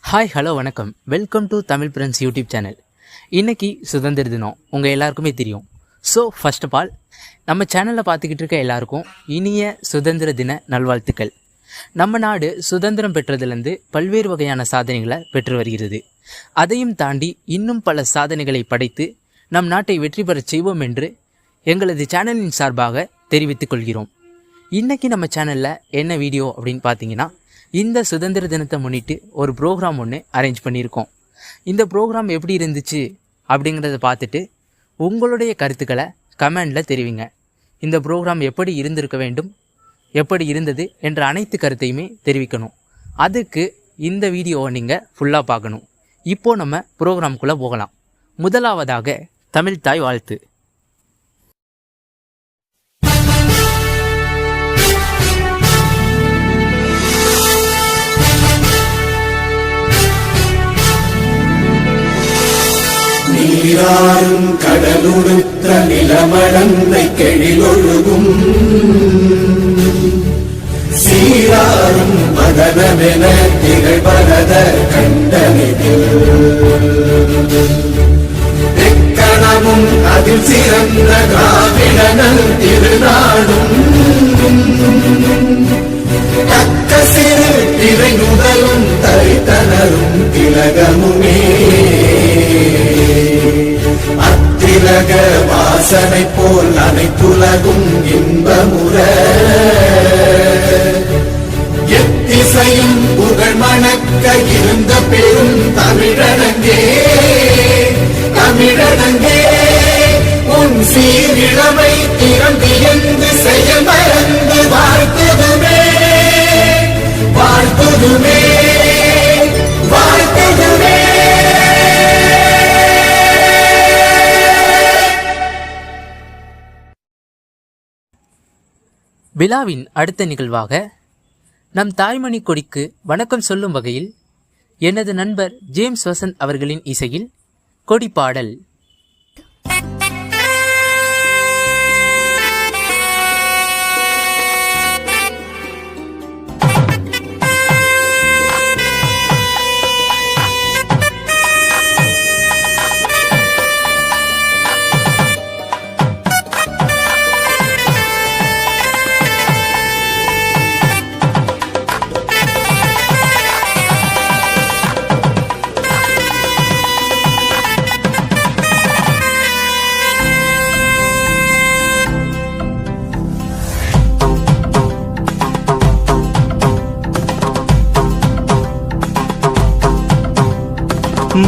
Hi hello வணக்கம், welcome to Tamil Prince YouTube channel. இன்றைக்கி சுதந்திர தினம் உங்கள் எல்லாருக்குமே தெரியும். ஸோ ஃபர்ஸ்ட் ஆஃப் ஆல் நம்ம சேனலில் பார்த்துக்கிட்டு இருக்க எல்லாருக்கும் இனிய சுதந்திர தின நல்வாழ்த்துக்கள். நம்ம நாடு சுதந்திரம் பெற்றதுலேருந்து பல்வேறு வகையான சாதனைகளை பெற்று வருகிறது. அதையும் தாண்டி இன்னும் பல சாதனைகளை படைத்து நம் நாட்டை வெற்றி பெறச் செய்வோம் என்று எங்களது சேனலின் சார்பாக தெரிவித்துக் கொள்கிறோம். இன்றைக்கி நம்ம சேனலில் என்ன வீடியோ அப்படின்னு பார்த்தீங்கன்னா, இந்த சுதந்திர தினத்தை முன்னிட்டு ஒரு ப்ரோக்ராம் ஒன்று அரேஞ்ச் பண்ணியிருக்கோம். இந்த ப்ரோக்ராம் எப்படி இருந்துச்சு அப்படிங்கிறத பார்த்துட்டு உங்களுடைய கருத்துக்களை கமெண்டில் தெரிவிங்க. இந்த ப்ரோக்ராம் எப்படி இருந்திருக்க வேண்டும், எப்படி இருந்தது என்ற அனைத்து கருத்தையுமே தெரிவிக்கணும். அதுக்கு இந்த வீடியோவை நீங்கள் ஃபுல்லாக பார்க்கணும். இப்போது நம்ம ப்ரோக்ராம்குள்ளே போகலாம். முதலாவதாக தமிழ் தாய் வாழ்த்து. நீராறும் கடலுடுத்த நிலமடந்தை கெழிலொழுகும் சீராறும் மதனமென திகழ்பரத கண்டனிதில் எக்கணமும் அதில் சிறந்த திராவிடனல் திருநாடும் தக்க சிறு திரை முதலும் தரித்தனரும் திலகமுமே அத்திலக வாசனை போல் அனைத்துலகும் இன்பமுற எத்திசையும் புகழ் மணக்க இருந்த பெரும் தமிழனங்கே தமிழனங்கே உன் சீரிழமை திறந்தியந்து செய்ய மறந்து வாழ்த்துதுமே வாழ்த்துதுமே வாழ்த்துதுமே. விழாவின் அடுத்த நிகழ்வாக நம் தாய்மணி கொடிக்கு வணக்கம் சொல்லும் வகையில் எனது நண்பர் ஜேம்ஸ் வசந்த் அவர்களின் இசையில் கொடி பாடல்.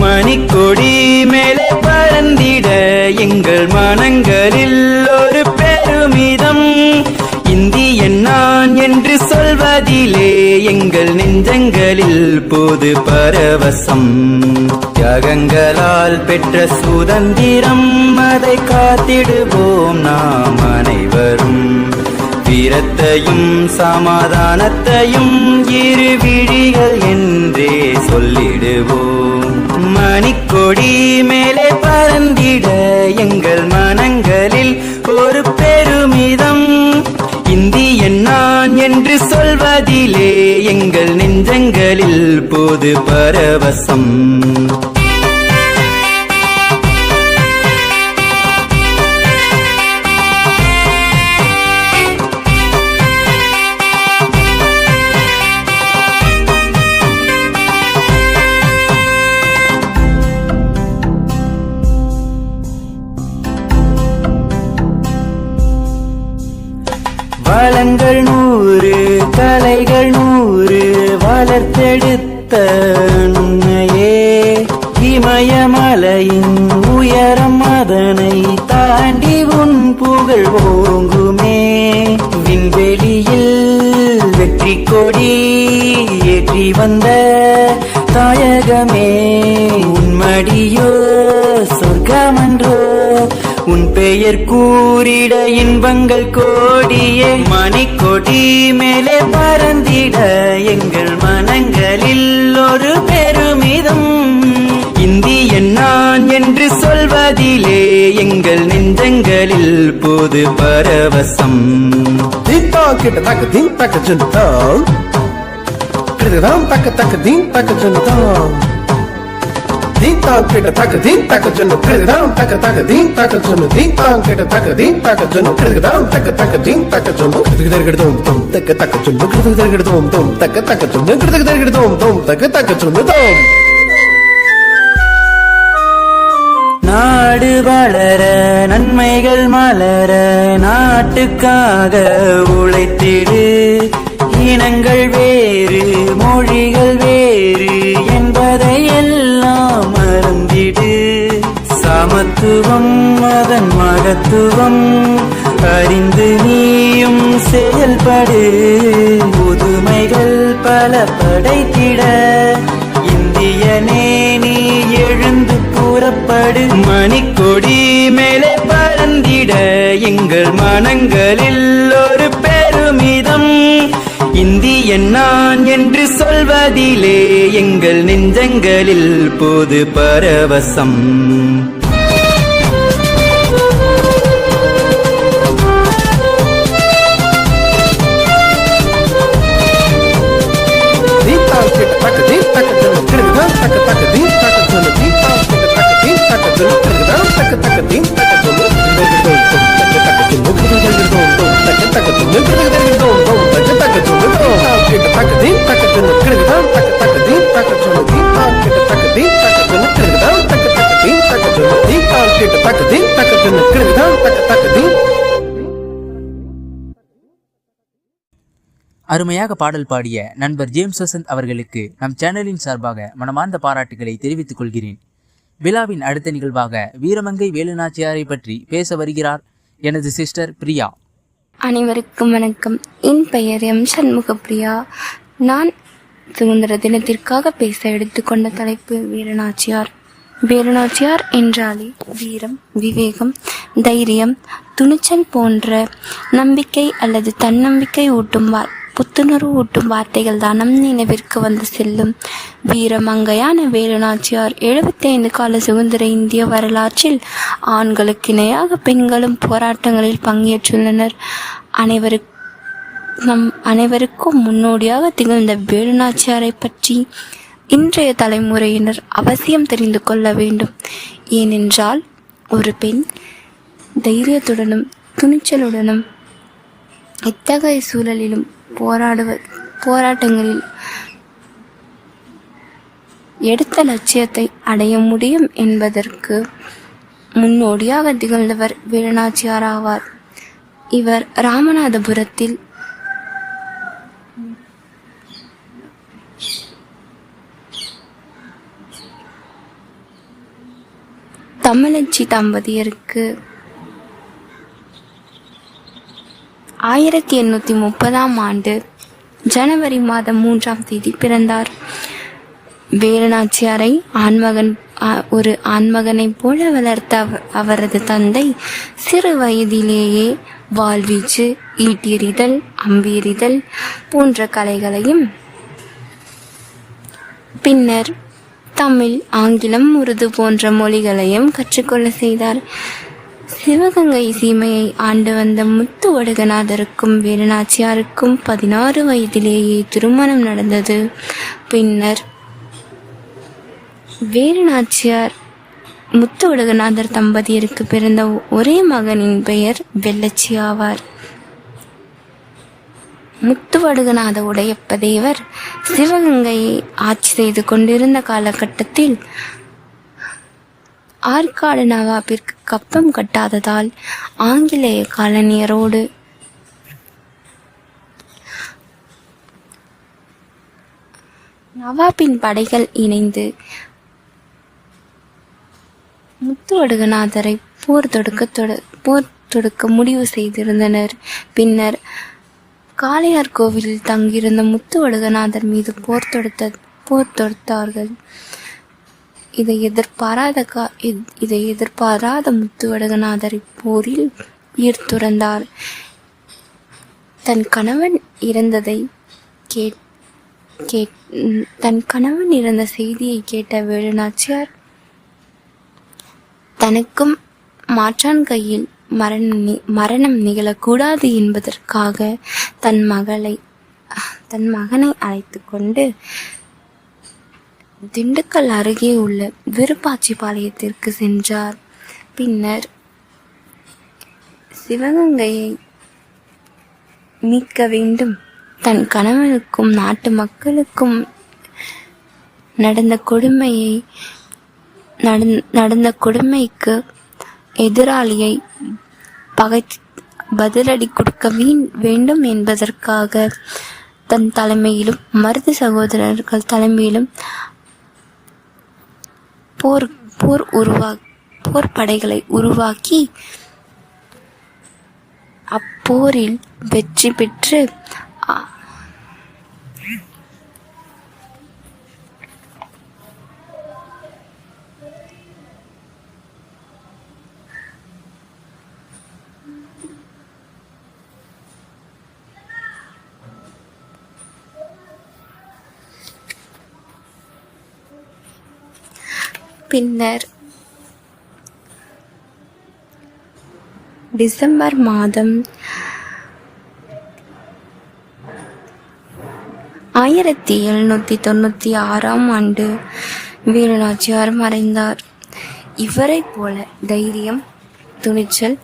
மணிக்கொடி மேலே பறந்திட எங்கள் மனங்களில் ஒரு பெருமிதம். இந்தியன் நான் என்று சொல்வதிலே எங்கள் நெஞ்சங்களில் போது பரவசம். தியாகங்களால் பெற்ற சுதந்திரம் அதை காத்திடுவோம் நாம் அனைவரும். வீரத்தையும் சமாதானத்தையும் இரு விழிகள் என்றே சொல்லிடுவோம். மணிக்கொடி மேலே பறந்திட எங்கள் மனங்களில் ஒரு பெருமிதம். இந்தியன் நான் என்று சொல்வதிலே எங்கள் நெஞ்சங்களில் போது பரவசம். வளங்கள் 100 கலைகள் 100 வளர்த்தெடுத்த உன்னையே இமயமலையின் உயரம் அதனை தாண்டி உன் புகழ் ஓங்குமே. விண்வெளியில் வெற்றி கொடி ஏற்றி வந்த தாயகமே உன்மடியோ சொர்க்கமன்றோ. உன் பெயர் கூறிட இன்பங்கள் கோடியே. மணிக்கொடி மேலே பறந்திட எங்கள் மனங்களில் ஒரு பெருமிதம். இந்தியன் நான் என்று சொல்வதிலே எங்கள் நெஞ்சங்களில் போது பரவசம். கிடுகிடாம் தக்க தக்க தீம் தக்க சொன்னதாம் தீம் தாம் கிட்ட தக்க தீம் தக்க சொன்ன கிடுகிடாம் தக்க தக்க தீம் தக்க சொன்ன தீம் தாம் கிட்ட தக்க தீம் தக்க சொன்ன கிடுகிடாம் தக்க தக்க தீம் தக்க சொன்ன கிடுகிடோம் தோம் தக்க தக்க சொன்ன கிடுகிடோம் தோம் தக்க தக்க சொன்ன கிடுகிடோம் தோம் தக்க தக்க சொன்னதாம். நாடு வளர நன்மைகள் மலர நாட்டுக்காக உழைத்திடு. இனங்கள் வேறு மொழிகள் வேறு என்பதை எல்லாம் மறந்திடு. சமத்துவம் அதன் மகத்துவம் அறிந்து நீயும் செயல்படு. புதுமைகள் பல படைத்திட இந்தியனே நீ எழுந்து கூறப்படு. மணிக்கொடி மேலே பறந்திட எங்கள் மனங்களில் ஒரு பெருமிதம். இந்தியன் நான் என்று சொல்வதிலே எங்கள் நெஞ்சங்களில் போது பரவசம். அருமையாக பாடல் பாடிய நண்பர் ஜேம்ஸ் வசந்த் அவர்களுக்கு நம் சேனலின் சார்பாக மனமார்ந்த பாராட்டுகளை தெரிவித்துக் கொள்கிறேன். விழாவின் அடுத்த நிகழ்வாக வீரமங்கை வேலுநாச்சியாரை பற்றி பேச வருகிறார் எனது சிஸ்டர் பிரியா. அனைவருக்கும் வணக்கம். என் பெயர் எம் சண்முகப்பிரியா. நான் சுதந்திர தினத்திற்காக பேச எடுத்துக்கொண்ட தலைப்பு வீரநாச்சியார். வீரநாச்சியார் என்றாலே வீரம், விவேகம், தைரியம், துணிச்சல் போன்ற நம்பிக்கை அல்லது தன்னம்பிக்கை ஊட்டும் புத்துணர்வு ஊட்டும் வார்த்தைகள் தான் நம் நினைவிற்கு வந்து செல்லும். வீரமங்கையான வேலுநாச்சியார் 75 கால சுதந்திர இந்திய வரலாற்றில் ஆண்களுக்கு இணையாக பெண்களும் போராட்டங்களில் பங்கேற்றுள்ளனர். அனைவருக்கும் முன்னோடியாக திகழ்ந்த வேலுநாச்சியாரை பற்றி இன்றைய தலைமுறையினர் அவசியம் தெரிந்து கொள்ள வேண்டும். ஏனென்றால் ஒரு பெண் தைரியத்துடனும் துணிச்சலுடனும் இத்தகைய சூழலிலும் போராட்டங்களில் எடுத்த லட்சியத்தை அடைய முடியும் என்பதற்கு முன்னோடியாக திகழ்ந்தவர் வேலுநாச்சியார் ஆவார். இவர் ராமநாதபுரத்தில் தமிழச்சி தம்பதியருக்கு 1830 ஆண்டு ஜனவரி மாதம் 3ஆம் தேதி பிறந்தார். வேலுநாச்சியாரை ஒரு ஆண்மகனைப் போல வளர்த்த அவரது தந்தை சிறு வயதிலேயே வாள்வீச்சு, ஈட்டெறிதல், அம்பெறிதல் போன்ற கலைகளையும் பின்னர் தமிழ், ஆங்கிலம், உருது போன்ற மொழிகளையும் கற்றுக்கொள்ள செய்தார். சிவகங்கை சீமையை ஆண்டு வந்த முத்து வடுகநாதருக்கும் வேலுநாச்சியாருக்கும் 16 வயதிலேயே திருமணம் நடந்தது. பின்னர் வேலுநாச்சியார் முத்து வடுகநாதர் தம்பதியருக்கு பிறந்த ஒரே மகனின் பெயர் வெள்ளச்சி ஆவார். முத்துவடுகநாத உடையப்ப தேவர் சிவகங்கையை ஆட்சி செய்து கொண்டிருந்த காலகட்டத்தில் ஆற்காடு நவாபிற்கு கப்பம் கட்டாததால் ஆங்கிலேய காலனியரோடு நவாபின் படைகள் இணைந்து முத்துவடுகநாதரை போர் தொடுக்க முடிவு செய்திருந்தனர். பின்னர் காளையார் கோவிலில் தங்கியிருந்த முத்துவடுகநாதர் மீது போர் தொடுத்தார்கள். இதை எதிர்பாராத முத்துவடுகநாதர் போரில் உயிர் துறந்தார். தன் கணவன் இறந்த செய்தியை கேட்ட வேலுநாச்சியார் தனக்கும் மாற்றான் கையில் மரணம் நிகழக்கூடாது என்பதற்காக தன் மகளை தன் மகனை அழைத்து கொண்டு திண்டுக்கல் அருகே உள்ள விருப்பாச்சிபாளையத்திற்கு சென்றார். பின்னர் சிவகங்கையை மீட்க வேண்டும், தன் கணவனுக்கும் நாட்டு மக்களுக்கும் நடந்த கொடுமைக்கு எதிராளியை பதிலடி கொடுக்க வேண்டும் என்பதற்காக தன் தலைமையிலும் மருது சகோதரர்கள் தலைமையிலும் போர் படைகளை உருவாக்கி அப்போரில் வெற்றி பெற்று பின்னர் டிசம்பர் மாதம் 1796 வேலுநாச்சியார் மறைந்தார். இவரைப் போல தைரியம், துணிச்சல்,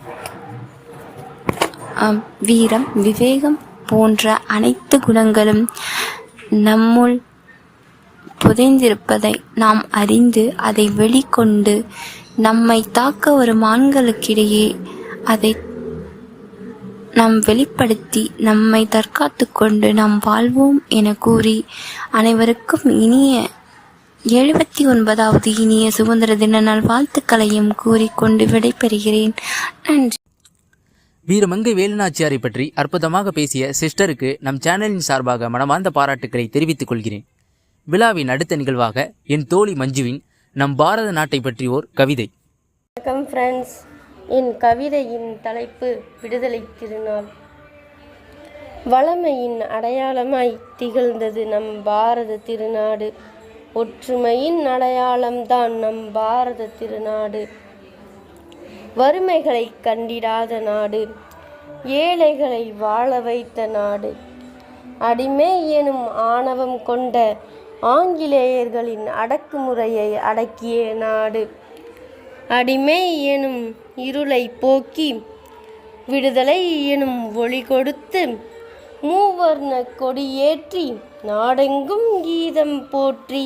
வீரம், விவேகம் போன்ற அனைத்து குணங்களும் நம்முள் புதைந்திருப்பதை நாம் அறிந்து அதை வெளிக்கொண்டு நம்மை தாக்க வரும் ஆண்களுக்கிடையே அதை நாம் வெளிப்படுத்தி நம்மை தற்காத்து கொண்டு நாம் வாழ்வோம் என கூறி அனைவருக்கும் இனிய 79வது இனிய சுதந்திர தின நல்வாழ்த்துக்களையும் கூறிக்கொண்டு விடைபெறுகிறேன். நன்றி. வீரமங்கை வேலுநாச்சியாரை பற்றி அற்புதமாக பேசிய சிஸ்டருக்கு நம் சேனலின் சார்பாக மனமார்ந்த பாராட்டுக்களை தெரிவித்துக் கொள்கிறேன். விழாவின் அடுத்த நிகழ்வாக என் தோழி மஞ்சுவின் நம் பாரத நாட்டை பற்றி ஓர் கவிதை. வணக்கம் ஃப்ரெண்ட்ஸ். என் கவிதையின் தலைப்பு விடுதலை திருநாள். வளமையின் அடையாளமாய் திகழ்ந்தது நம் பாரத திருநாடு. ஒற்றுமையின் அடையாளம்தான் நம் பாரத திருநாடு. வறுமைகளை கண்டிடாத நாடு, ஏழைகளை வாழ வைத்த நாடு, அடிமை எனும் ஆணவம் கொண்ட ஆங்கிலேயர்களின் அடக்குமுறையை அடக்கிய நாடு. அடிமை எனும் இருளை போக்கி விடுதலை எனும் ஒளி கொடுத்து மூவர்ண கொடியேற்றி நாடெங்கும் கீதம் போற்றி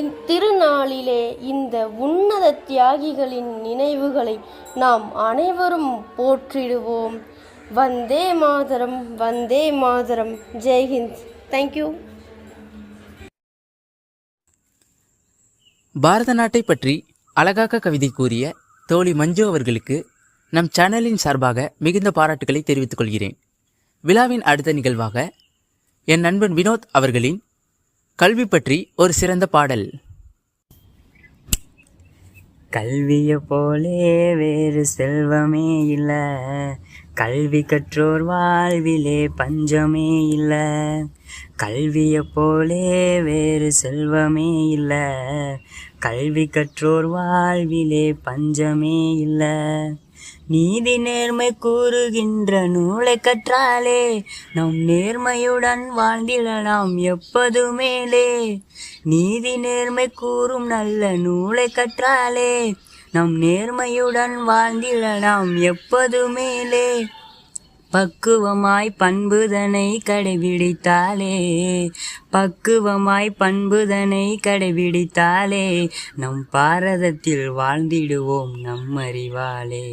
இத்திருநாளிலே இந்த உன்னத தியாகிகளின் நினைவுகளை நாம் அனைவரும் போற்றிடுவோம். வந்தே மாதரம், வந்தே மாதரம். ஜெய்ஹிந்த். தேங்க்யூ. பாரத நாட்டை பற்றி அழகாக கவிதை கூறிய தோழி மஞ்சு அவர்களுக்கு நம் சேனலின் சார்பாக மிகுந்த பாராட்டுக்களை தெரிவித்துக் கொள்கிறேன். விழாவின் அடுத்த நிகழ்வாக என் நண்பன் வினோத் அவர்களின் கல்வி பற்றி ஒரு சிறந்த பாடல். கல்வியை போலே வேறு செல்வமே இல்லை, கல்வி கற்றோர் வாழ்விலே பஞ்சமே இல்லை. கல்வியை போலே வேறு செல்வமே இல்லை, கல்வி கற்றோர் வாழ்விலே பஞ்சமே இல்லை. நீதி நேர்மை கூறுகின்ற நூலை கற்றாலே நம் நேர்மையுடன் வாழ்ந்திடலாம் எப்போது மேலே. நீதி நேர்மை கூறும் நல்ல நூலை கற்றாலே நம் நேர்மையுடன் வாழ்ந்திடலாம் எப்போது மேலே. பக்குவமாய் பண்புதனை கடைபிடித்தாலே, பக்குவமாய் பண்புதனை கடைபிடித்தாலே நம் பாரதத்தில் வாழ்ந்திடுவோம் நம்மறிவாளே,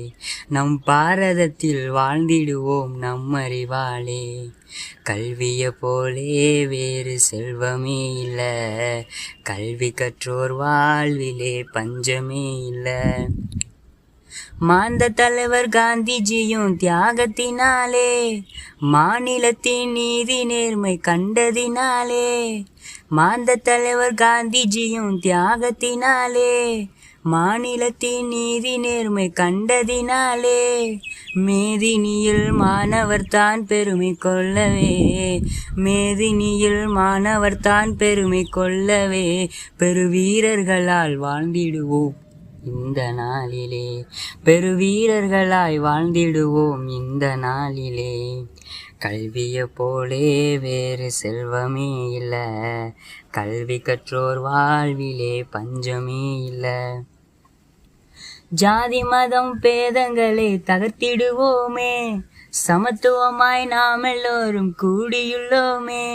நம் பாரதத்தில் வாழ்ந்திடுவோம் நம்மறிவாளே. கல்வியை போலே வேறு செல்வமே இல்லை, கல்வி கற்றோர் வாழ்விலே பஞ்சமே இல்லை. மாந்த தலைவர் காந்திஜியும் தியாகத்தினாலே மாநிலத்தின் நீதி நேர்மை கண்டதினாலே, மாந்த தலைவர் காந்திஜியும் தியாகத்தினாலே மாநிலத்தின் நீதி நேர்மை கண்டதினாலே மேதினியில் மாணவர் தான் பெருமை கொள்ளவே, மேதினியில் மாணவர் தான் பெருமை கொள்ளவே பெருவீரர்களால் வாழ்ந்திடுவோம் இந்த நாளிலே, பெருவீரர்களாய் வாழ்ந்திடுவோம் இந்த நாளிலே. கல்வியை போலே வேறு செல்வமே இல்லை, கல்வி கற்றோர் வாழ்விலே பஞ்சமே இல்லை. ஜாதி மதம் பேதங்களை தகர்த்திடுவோமே, சமத்துவமாய் நாம் எல்லோரும் கூடியுள்ளோமே.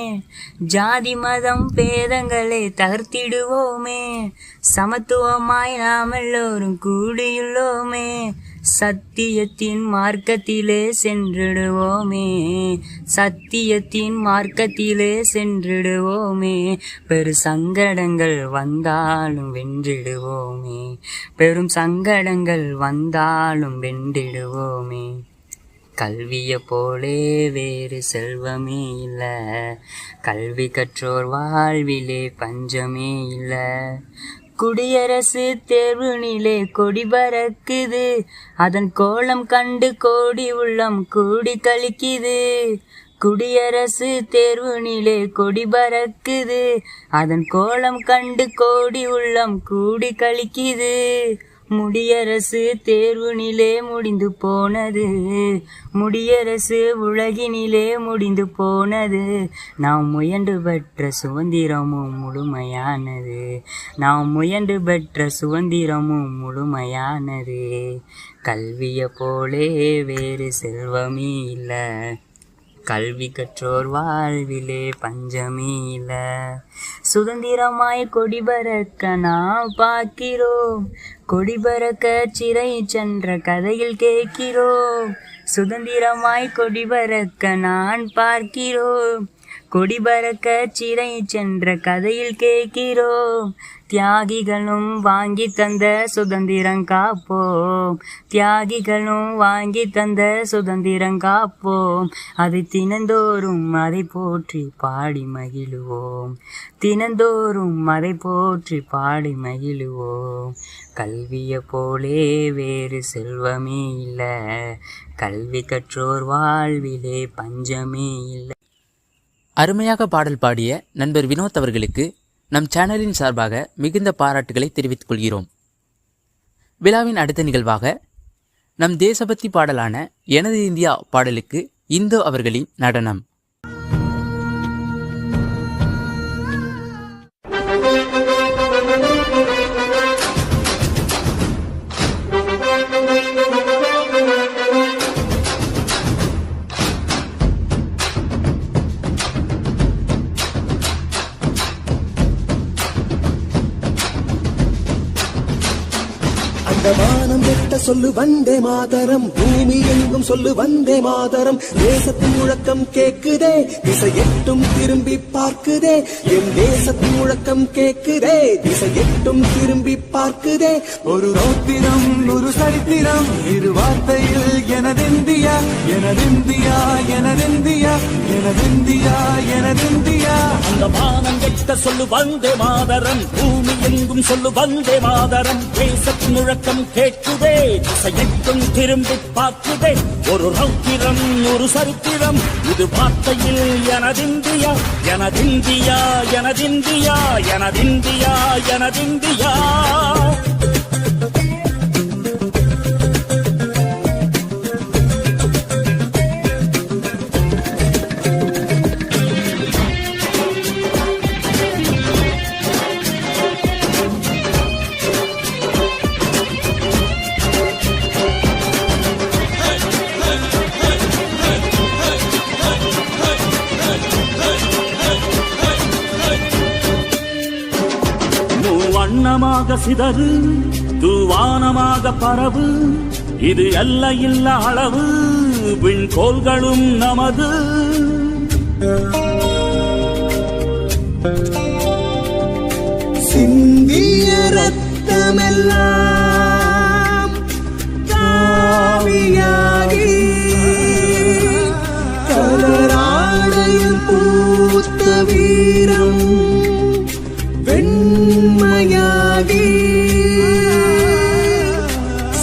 ஜாதி மதம் பேதங்களை தகர்த்திடுவோமே, சமத்துவமாய் நாம் எல்லோரும் கூடியுள்ளோமே. சத்தியத்தின் மார்க்கத்திலே சென்றிடுவோமே, சத்தியத்தின் மார்க்கத்திலே சென்றிடுவோமே. பெரு சங்கடங்கள் வந்தாலும் வென்றிடுவோமே, பெரும் சங்கடங்கள் வந்தாலும் வென்றிடுவோமே. கல்வியை போலே வேறு செல்வமே இல்லை, கல்வி கற்றோர் வாழ்விலே பஞ்சமே இல்லை. குடியரசு தேர்வினிலே கொடி பறக்குது, அதன் கோலம் கண்டு கோடி உள்ளம் கூடி கழிக்குது. குடியரசு தேர்வினிலே கொடி பறக்குது, அதன் கோலம் கண்டு கோடி உள்ளம் கூடி கழிக்குது. முடியரசு தேர்வினிலே முடிந்து போனது, முடியரசு உலகினிலே முடிந்து போனது. நாம் முயன்று பெற்ற சுதந்திரமும் முழுமையானது, நாம் முயன்று பெற்ற சுதந்திரமும் முழுமையானது. கல்வியை போலே வேறு செல்வமே இல்லை, கல்வி கற்றோர் வாழ்விலே பஞ்சமே இல்லை. சுதந்திரமாய் கொடி பறக்க நாம் பார்க்கிறோம், கொடி பறக்க சிறை சென்ற கதையில் கேட்கிறோம். சுதந்திரமாய் கொடி பறக்க நான் பார்க்கிறோம், கொடி பறக்க சிறை சென்ற கதையில் கேட்கிறோம். தியாகிகளும் வாங்கி தந்த சுதந்திரம் காப்போம், தியாகிகளும் வாங்கி தந்த சுதந்திரம் காப்போம். அதை தினந்தோறும் அதை போற்றி பாடி மகிழுவோம், தினந்தோறும் அதை போற்றி பாடி மகிழுவோம். கல்வியை போலே வேறு செல்வமே இல்லை, கல்வி கற்றோர் வாழ்விலே பஞ்சமே இல்லை. அருமையாக பாடல் பாடிய நண்பர் வினோத் அவர்களுக்கு நம் சேனலின் சார்பாக மிகுந்த பாராட்டுகளை தெரிவித்துக் கொள்கிறோம். விழாவின் அடுத்த நிகழ்வாக நம் தேசபக்தி பாடலான எனது இந்தியா பாடலுக்கு இந்தோ அவர்களின் நடனம். வானம் வெட்ட சொல்லு வந்தே மாதரம், பூமி எங்கும் சொல்லு வந்தே மாதரம். தேசத்தின் முழக்கம் கேக்குதே, திசை எட்டும் திரும்பி பார்க்குதே. என் தேசத்தின் முழக்கம் கேக்குதே, திசை எட்டும் திரும்பி பார்க்குதே. ஒரு ரௌத்திரம் ஒரு சரித்திரம், இரு வார்த்தையில் எனதிந்தியா, எனதிந்தியா, எனதிந்தியா, எனதிந்தியா, எனதிந்தியா. அந்த வானம் வெட்ட சொல்லு வந்தே மாதரம், பூமி எங்கும் சொல்லு வந்தே மாதரம். தேசத்தின் முழக்கம் கேட்குதே, திசையெட்டும் திரும்பி பார்க்குதே. ஒரு ரௌத்திரம் ஒரு சரித்திரம், இது வார்த்தையில் எனதிந்தியா, எனதிந்தியா, எனதிந்தியா, எனதிந்தியா, எனதிந்தியா. வண்ணமாக சிதறு, தூவானமாக பரவு, இது எல்லையில்லா அளவு, விண்கோள்களும் நமது. சிந்திய ரத்தமெல்லாம் காவியாகி, கலராடையில் பூத்த வீரம் வெண்மையாகி,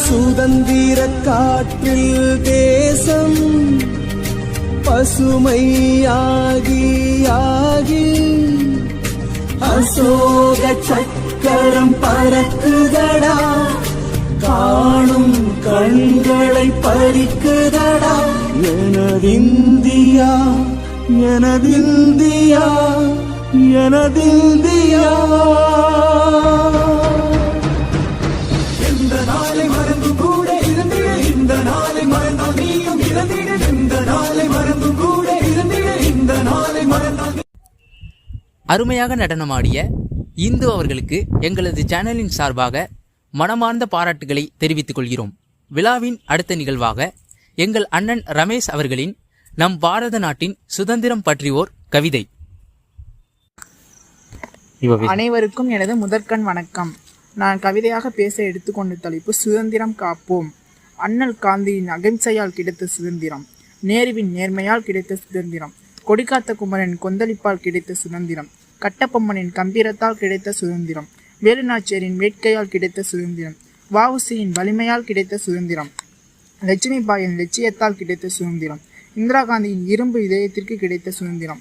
சுதந்திர காற்றில் தேசம் பசுமையாகி ஆகி, அசோக சக்கரம் பறக்குதடா, காணும் கண்களை பறிக்குதடா. எனதிந்தியா எனதிந்தியா எனதிந்தியா. எந்த நாளை மறந்து கூட இருந்திட, இந்த நாளை மறந்தால் நீயும் இறந்திட. எந்த நாளை மறந்து கூட இருந்திட, இந்த நாளை மறந்தால். அருமையாக நடனமாடிய இந்து அவர்களுக்கு எங்களது சேனலின் சார்பாக மனமார்ந்த பாராட்டுகளை தெரிவித்துக் கொள்கிறோம். விழாவின் அடுத்த நிகழ்வாக எங்கள் அண்ணன் ரமேஷ் அவர்களின் நம் பாரத நாட்டின் சுதந்திரம் பற்றியோர் கவிதை. அனைவருக்கும் எனது முதற்கண் வணக்கம். நான் கவிதையாக பேச எடுத்துக்கொண்ட தலைப்பு சுதந்திரம் காப்போம். அண்ணல் காந்தியின் அகிம்சையால் கிடைத்த சுதந்திரம், நேருவின் நேர்மையால் கிடைத்த சுதந்திரம், கொடிக்காத்த குமரன் கொந்தளிப்பால் கிடைத்த சுதந்திரம், கட்டபொம்மனின் கம்பீரத்தால் கிடைத்த சுதந்திரம், வேலுநாச்சியாரின் வேட்கையால் கிடைத்த சுதந்திரம், வஉசியின் வலிமையால் கிடைத்த சுதந்திரம், லட்சுமிபாயின் லட்சியத்தால் கிடைத்த சுதந்திரம், இந்திரா காந்தியின் இரும்பு இதயத்திற்கு கிடைத்த சுதந்திரம்,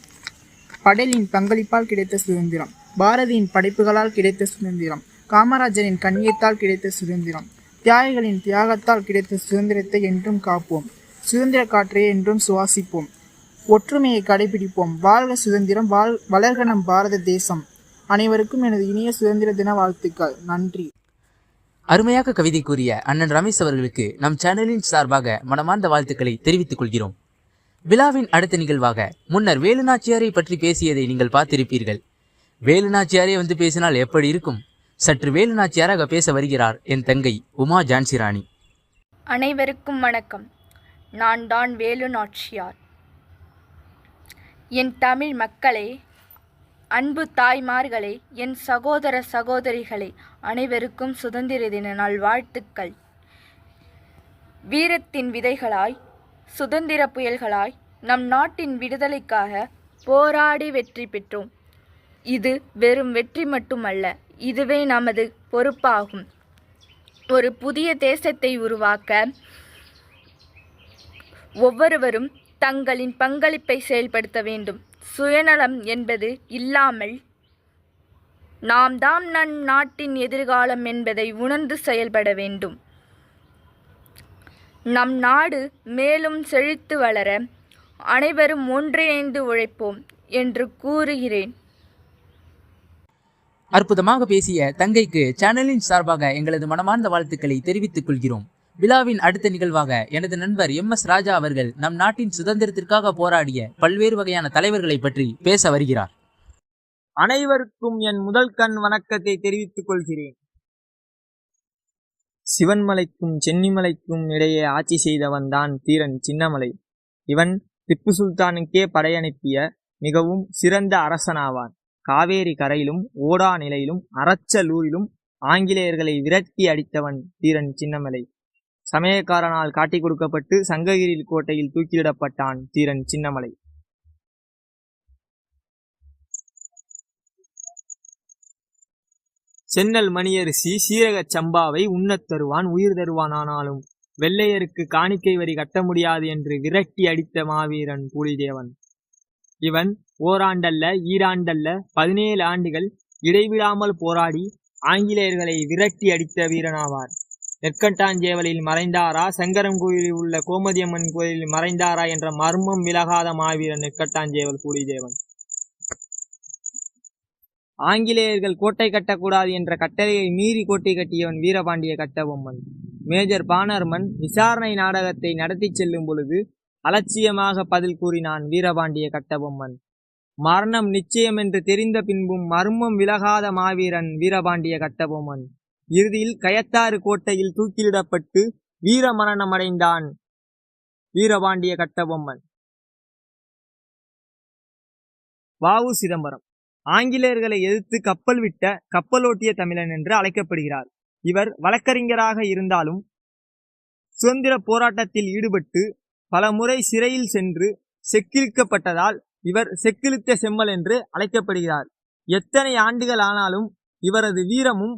படேலின் பங்களிப்பால் கிடைத்த சுதந்திரம், பாரதியின் படைப்புகளால் கிடைத்த சுதந்திரம், காமராஜரின் கண்ணியத்தால் கிடைத்த சுதந்திரம், தியாகிகளின் தியாகத்தால் கிடைத்த சுதந்திரத்தை என்றும் காப்போம். சுதந்திர காற்றை என்றும் சுவாசிப்போம். ஒற்றுமையை கடைபிடிப்போம். வாழ்க சுதந்திரம், வளர்க நம் பாரத தேசம். அனைவருக்கும் எனது இனிய சுதந்திர தின வாழ்த்துக்கள். நன்றி. அருமையாக கவிதை கூறிய அண்ணன் ரமேஷ் அவர்களுக்கு நம் சேனலின் சார்பாக மனமார்ந்த வாழ்த்துக்களை தெரிவித்துக் கொள்கிறோம். விழாவின் அடுத்த நிகழ்வாக முன்னர் வேலுநாச்சியாரை பற்றி பேசியதை நீங்கள் பார்த்திருப்பீர்கள். வேலுநாச்சியாரே வந்து பேசினால் எப்படி இருக்கும்? சற்று வேலுநாச்சியாராக பேச வருகிறார் என் தங்கை உமா ஜான்சி ராணி. அனைவருக்கும் வணக்கம். நான் தான் வேலுநாச்சியார். என் தமிழ் மக்களே, அன்பு தாய்மார்களே, என் சகோதர சகோதரிகளே, அனைவருக்கும் சுதந்திர தின நல்வாழ்த்துக்கள். வீரத்தின் விதைகளாய், சுதந்திர புயல்களாய் நம் நாட்டின் விடுதலைக்காக போராடி வெற்றி பெற்றோம். இது வெறும் வெற்றி மட்டுமல்ல, இதுவே நமது பொறுப்பாகும். ஒரு புதிய தேசத்தை உருவாக்க ஒவ்வொருவரும் தங்களின் பங்களிப்பை செயல்படுத்த வேண்டும். சுயநலம் என்பது இல்லாமல் நாம் தான் நம் நாட்டின் எதிர்காலம் என்பதை உணர்ந்து செயல்பட வேண்டும். நம் நாடு மேலும் செழித்து வளர அனைவரும் ஒன்றிணைந்து உழைப்போம் என்று கூறுகிறேன். அற்புதமாக பேசிய தங்கைக்கு சேனலின் சார்பாக எங்களது மனமார்ந்த வாழ்த்துக்களை தெரிவித்துக் கொள்கிறோம். விழாவின் அடுத்த நிகழ்வாக எனது நண்பர் MS ராஜா அவர்கள் நம் நாட்டின் சுதந்திரத்திற்காக போராடிய பல்வேறு வகையான தலைவர்களை பற்றி பேச வருகிறார். அனைவருக்கும் என் முதல் கண் வணக்கத்தை தெரிவித்துக் கொள்கிறேன். சிவன்மலைக்கும் சென்னிமலைக்கும் இடையே ஆட்சி செய்தவன் தான் தீரன் சின்னமலை. இவன் திப்பு சுல்தானுக்கே படையனுப்பிய மிகவும் சிறந்த அரசனாவான். காவேரி கரையிலும் ஓடா நிலையிலும் அறச்சலூரிலும் ஆங்கிலேயர்களை விரட்டி அடித்தவன் தீரன் சின்னமலை. சமயக்காரனால் காட்டி கொடுக்கப்பட்டு சங்ககிரி கோட்டையில் தூக்கிலிடப்பட்டான் தீரன் சின்னமலை. சென்னல் மணியரிசி சீரகச் சம்பாவை உண்ணத் தருவான் உயிர் தருவான், ஆனாலும் வெள்ளையருக்கு காணிக்கை வரி கட்ட முடியாது என்று விரட்டி அடித்த மாவீரன் பூலிதேவன். இவன் ஓராண்டல்ல ஈராண்டல்ல 17 ஆண்டுகள் இடைவிடாமல் போராடி ஆங்கிலேயர்களை விரட்டி அடித்த வீரனாவார். நெற்கட்டாஞ்சேவலில் மறைந்தாரா, சங்கரன்கோயிலில் உள்ள கோமதியம்மன் கோயிலில் மறைந்தாரா என்ற மர்மம் விலகாத மாவீரன் நெற்கட்டாஞ்சேவல் பூலிதேவன். ஆங்கிலேயர்கள் கோட்டை கட்டக்கூடாது என்ற கட்டளையை மீறி கோட்டை கட்டியவன் வீரபாண்டிய கட்டபொம்மன். மேஜர் பானர்மன் விசாரணை நாடகத்தை நடத்தி செல்லும் பொழுது அலட்சியமாக பதில் கூறினான் வீரபாண்டிய கட்டபொம்மன். மரணம் நிச்சயம் என்று தெரிந்த பின்பும் மர்மம் விலகாத மாவீரன் வீரபாண்டிய கட்டபொம்மன். இறுதியில் கயத்தாறு கோட்டையில் தூக்கிலிடப்பட்டு வீர மரணமடைந்தான் வீரபாண்டிய கட்டபொம்மன். வ.உ. சிதம்பரம் ஆங்கிலேயர்களை எதிர்த்து கப்பல் விட்ட கப்பலோட்டிய தமிழன் என்று அழைக்கப்படுகிறார். இவர் வழக்கறிஞராக இருந்தாலும் சுதந்திர போராட்டத்தில் ஈடுபட்டு பல முறை சிறையில் சென்று செக்கிழுக்கப்பட்டதால் இவர் செக்கிழுத்த செம்மல் என்று அழைக்கப்படுகிறார். எத்தனை ஆண்டுகள் ஆனாலும் இவரது வீரமும்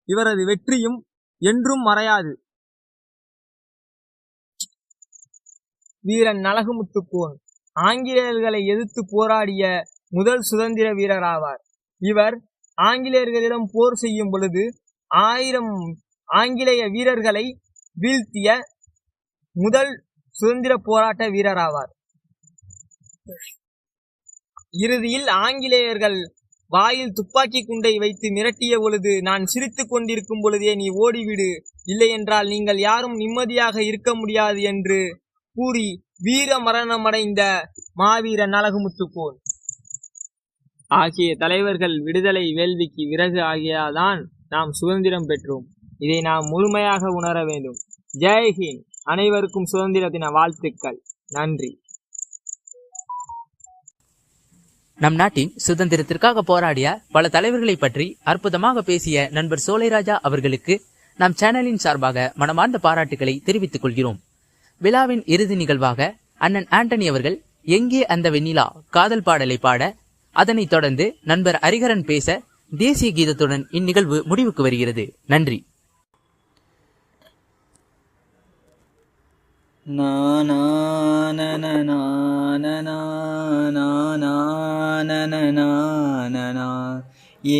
இவரது வெற்றியும் என்றும் மறையாது. வீரன் நலகுமுத்துக்கோன் ஆங்கிலேயர்களை எதிர்த்து போராடிய முதல் சுதந்திர வீரராவார். இவர் ஆங்கிலேயர்களிடம் போர் செய்யும் பொழுது 1000 ஆங்கிலேய வீரர்களை வீழ்த்திய முதல் சுதந்திர போராட்ட வீரராவார். இறுதியில் ஆங்கிலேயர்கள் வாயில் துப்பாக்கி குண்டை வைத்து மிரட்டிய பொழுது, நான் சிரித்துக் கொண்டிருக்கும் பொழுதே நீ ஓடிவிடு, இல்லையென்றால் நீங்கள் யாரும் நிம்மதியாக இருக்க முடியாது என்று கூறி வீர மரணமடைந்த மாவீரன் அழகுமுத்துக்கோன் ஆகிய தலைவர்கள் விடுதலை வேள்விக்கு விறகு ஆகியதான் நாம் சுதந்திரம் பெற்றோம். இதை நாம் முழுமையாக உணர வேண்டும். ஜெய்ஹிந்த். அனைவருக்கும் சுதந்திர தின வாழ்த்துக்கள். நன்றி. நம் நாட்டின் சுதந்திரத்திற்காக போராடிய பல தலைவர்களை பற்றி அற்புதமாக பேசிய நண்பர் சோலைராஜா அவர்களுக்கு நம் சேனலின் சார்பாக மனமார்ந்த பாராட்டுகளை தெரிவித்துக் கொள்கிறோம். விழாவின் இறுதி நிகழ்வாக அண்ணன் ஆண்டனி அவர்கள் எங்கே அந்த வெண்ணிலா காதல் பாடலை பாட, அதனைத் தொடர்ந்து நண்பர் ஹரிஹரன் பேச, தேசிய கீதத்துடன் இந்நிகழ்வு முடிவுக்கு வருகிறது. நன்றி.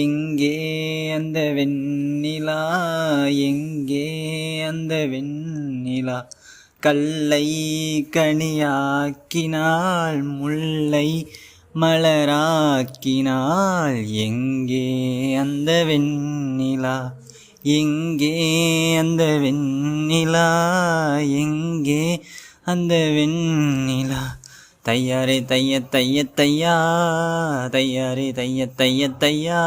எங்கே அந்த வெண்ணிலா, எங்கே அந்த வெண்ணிலா, கல்லை கனியாக்கினாள், முல்லை மலராக்கினாள், எங்கே அந்த வெண்ணிலா, எங்கே அந்த வெண்ணிலா, எங்கே அந்த வெண்ணிலா, தையாரே தைய தைய தையா, தையாரே தைய தைய தையா,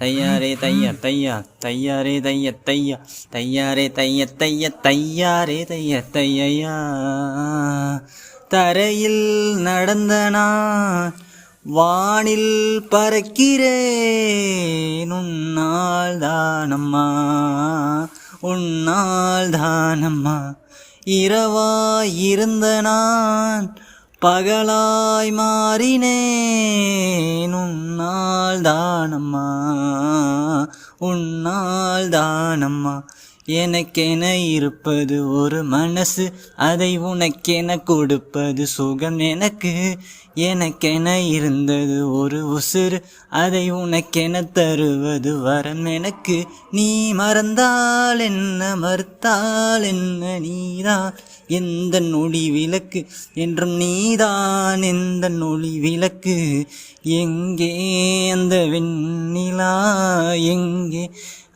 தையாரே தைய தையா, தையாரே தைய தையா, தையாரே தைய தைய, தையாரே தைய தையா. தரையில் நடந்த நான் வானில் பறக்கிறேன், உன்னால் தானம்மா, உன்னால் தானம்மா. இரவாய் இருந்த நான் பகலாய் மாறினேன், உன்னால் தானம்மா, உன்னால் தானம்மா. எனக்கென இருப்பது ஒரு மனசு, அதை உனக்கென கொடுப்பது சுகம் எனக்கு. எனக்கென இருந்தது ஒரு உசுறு, அதை உனக்கென தருவது வரம் எனக்கு. நீ மறந்தால் என்ன, மறுத்தால் என்ன, நீதான் எந்த ஒளி விளக்கு, என்றும் நீதான் எந்த ஒளி விளக்கு. எங்கே அந்த வெண்ணிலா, எங்கே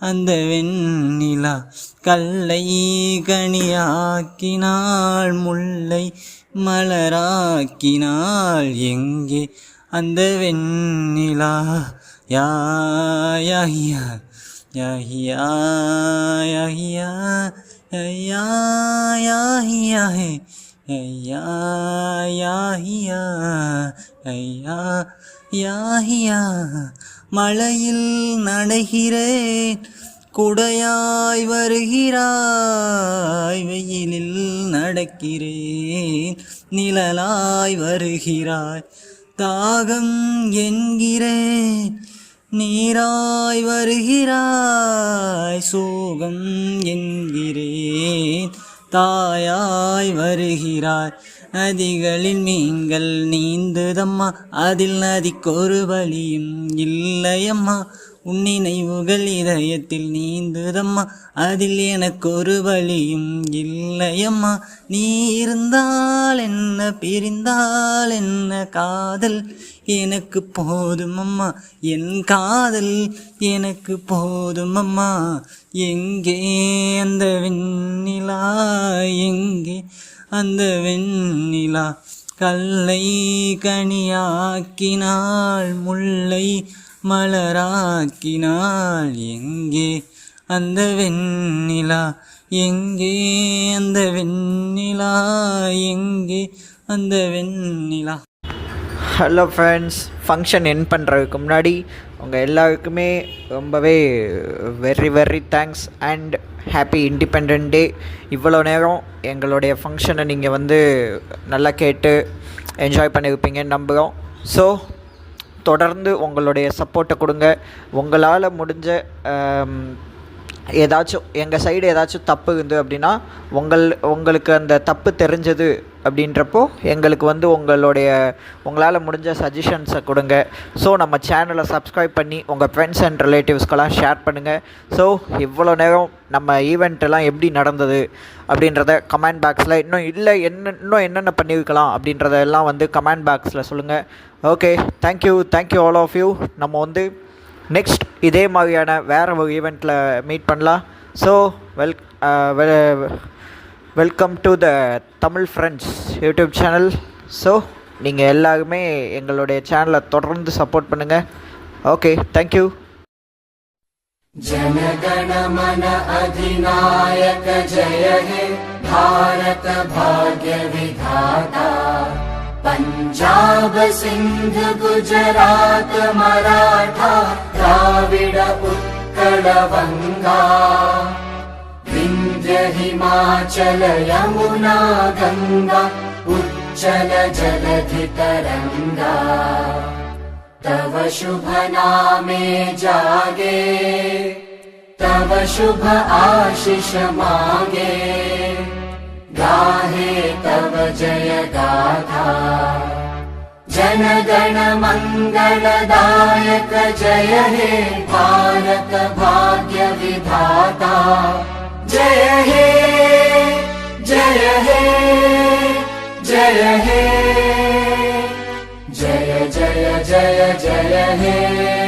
அந்த வெண்ணிலா, கல்லை கனியாக்கினாள், முல்லை மலராக்கினாள், எங்கே அந்த வெண்ணிலா. யா யா யா யா யா யா யா யா யா யா யா யா யா. மழையில் நனைகிறேன், குடையாய் வருகிறாய், வெயிலில் நடக்கிறேன், நிழலாய் வருகிறாய். தாகம் என்கிறேன், நீராய் வருகிறாய், சோகம் என்கிறேன், தாயாய் வருகிறாய். நதிகளில் மீன்கள் நீந்துதம்மா, அதில் நதிக்கொரு வழியும் இல்லையம்மா. உன் நினைவுகள் இதயத்தில் நீந்துதம்மா, அதில் எனக்கொரு வழியும் இல்லையம்மா. நீ இருந்தால் என்ன, பிரிந்தால் என்ன, காதல் எனக்கு போதுமம்மா, என் காதல் எனக்கு போதுமம்மா. எங்கே அந்த வெண்ணிலா, எங்கே அந்த வெண்ணிலா, கல்லை கனியாக்கினாள், முல்லை மலராக்கினாள், எங்கே அந்த வெண்ணிலா, எங்கே அந்த வெண்ணிலா, எங்கே அந்த வெண்ணிலா. ஹலோ ஃப்ரெண்ட்ஸ், ஃபங்க்ஷன் என் பண்ணுறதுக்கு முன்னாடி உங்கள் எல்லாருக்குமே ரொம்பவே very thanks and happy independent day. இவ்வளோ நேரம் எங்களுடைய ஃபங்க்ஷனை நீங்கள் நல்லா கேட்டு என்ஜாய் பண்ணியிருப்பீங்கன்னு நம்புகிறோம். ஸோ தொடர்ந்து உங்களுடைய சப்போர்ட்டை கொடுங்க. உங்களால் முடிஞ்ச ஏதாச்சும் எங்கள் சைடு ஏதாச்சும் தப்பு இருந்து அப்படின்னா உங்களுக்கு அந்த தப்பு தெரிஞ்சது அப்படின்றப்போ எங்களுக்கு வந்து உங்களால் முடிஞ்ச சஜஷன்ஸை கொடுங்க. ஸோ நம்ம சேனலை சப்ஸ்கிரைப் பண்ணி உங்கள் ஃப்ரெண்ட்ஸ் அண்ட் ரிலேட்டிவ்ஸ்க்கெல்லாம் ஷேர் பண்ணுங்கள். ஸோ இவ்வளோ நேரம் நம்ம ஈவெண்ட்டெல்லாம் எப்படி நடந்தது அப்படின்றத கமெண்ட் பாக்ஸில் இன்னும் என்னென்ன பண்ணியிருக்கலாம் அப்படின்றதெல்லாம் வந்து கமெண்ட் பாக்ஸில் சொல்லுங்கள். Okay, thank you all of you. நம்ம வந்து நெக்ஸ்ட் இதே மாதிரியான வேறு ஒரு ஈவெண்ட்டில் மீட் பண்ணலாம். So welcome to the Tamil friends YouTube channel. So நீங்கள் எல்லாருமே எங்களுடைய சேனலை தொடர்ந்து சப்போர்ட் பண்ணுங்கள். Okay, thank you. जनगण मन अधिनायक जय हे भारत भाग्य विधाता पंजाब सिंध गुजरात मराठा द्राविड उत्कल बंगा विंध्य हिमाचल यमुना गंगा उच्चल जलधि तरंगा तव शुभ नामे जागे तव शुभ आशीष मांगे गाहे तव जय गाथा जनगण मंगलदायक जय हे भारत भाग्य विधाता जय हे जय हे जय हे जय जय जय जय हे।